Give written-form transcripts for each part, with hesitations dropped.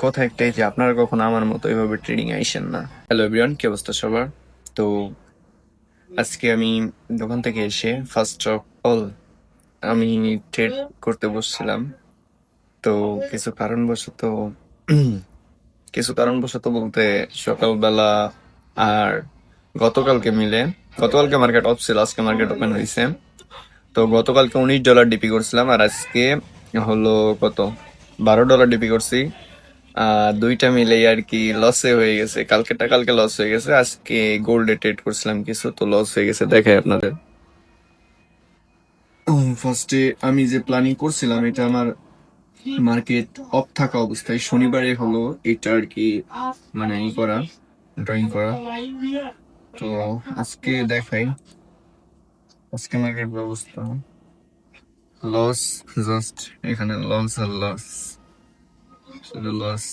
কথা একটাই যে আপনারা কখনো আমার মতো এভাবে ট্রেডিং আইসেন না। হ্যালো এভরিওয়ান, কি অবস্থা সবার? তো আজকে আমি দোকান থেকে এসে ফার্স্ট অফ অল আমি ট্রেড করতে বসছিলাম। তো কিছু কারণবশত কিছু কারণবশত বলতে সকালবেলা আর গতকালকে মিলে, গতকালকে মার্কেট অফ ছিল, আজকে মার্কেট ওপেন হয়েছে। তো গতকালকে $19 ডিপি করছিলাম আর আজকে হলো কত, $12 ডিপি করছি। দুইটা মিলে আর কি লসে হয়ে গেছে। কালকে লস হয়ে গেছে, আজকে গোল্ডে ট্রেড করছিলাম কিছু, তো লস হয়ে গেছে। দেখাই আপনাদের। ফার্স্টে আমি যে প্ল্যানিং করছিলাম এটা আমার মার্কেট অফ থাকা অবস্থায় শনিবারে হলো এটা আর কি, মানে ই করা, ড্রয়িং করা। তো আজকে দেখাই আজকে মার্কেট ব্যবস্থা। লস, জাস্ট এখানে লস আর লস, শুধু লস,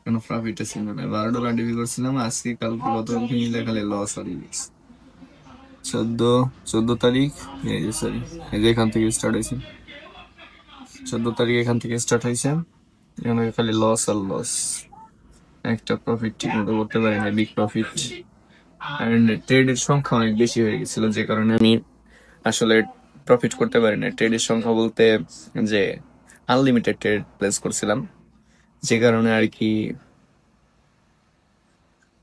কোনো প্রফিট আছে না। $12 ডিপি করছিলাম, আজকে কালকে গতকালকে মিলে খালি লস আর লস। 14 তারিখ, এই যে সরি, এই যে এখান থেকে স্টার্ট হয়েছে। 14 তারিখ এখান থেকে স্টার্ট হয়েছে, এখানে খালি লস আর লস। একটা প্রফিট ঠিক মতো করতে পারি না, বিগ প্রফিট। অ্যান্ড ট্রেডের সংখ্যা অনেক বেশি হয়ে গেছিল, যে কারণে আমি আসলে প্রফিট করতে পারি না। ট্রেডের সংখ্যা বলতে যে আনলিমিটেড ট্রেড প্লেস করছিলাম, যে কারণে আর কি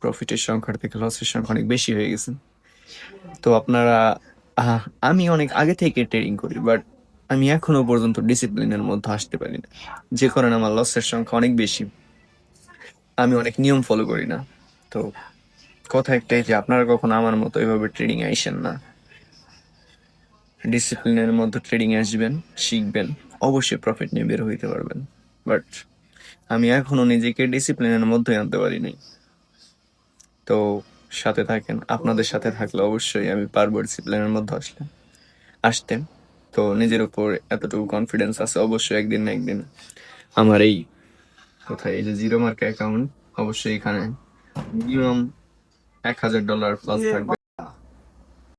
প্রফিটের সংখ্যার থেকে লসের সংখ্যা অনেক বেশি হয়ে গেছে। তো আপনারা, আমি অনেক আগে থেকে ট্রেডিং করি, বাট আমি এখনো পর্যন্ত ডিসিপ্লিনের মধ্যে আসতে পারি না, যে কারণে আমার লসের সংখ্যা অনেক বেশি। আমি অনেক নিয়ম ফলো করি না। তো কথা একটাই যে আপনারা কখনো আমার মতো এভাবে ট্রেডিং আইসেন না। ডিসিপ্লিনের মধ্যে ট্রেডিং আসবেন, শিখবেন, অবশ্যই প্রফিট নিয়ে বের হইতে পারবেন। বাট আমি এখনো নিজেকে ডিসিপ্লিনের মধ্যে আনতে পারি নাই। তো সাথে থাকেন, আপনাদের সাথে থাকলে অবশ্যই আমি পারবো ডিসিপ্লিনের মধ্যে আসতে। তো নিজের উপর এতটুকু কনফিডেন্স আছে, অবশ্যই একদিন না একদিন আমার এই কোথায়, এই যে জিরো মার্ক অ্যাকাউন্ট, অবশ্যই এখানে মিনিমাম $1000 প্লাস থাকবে।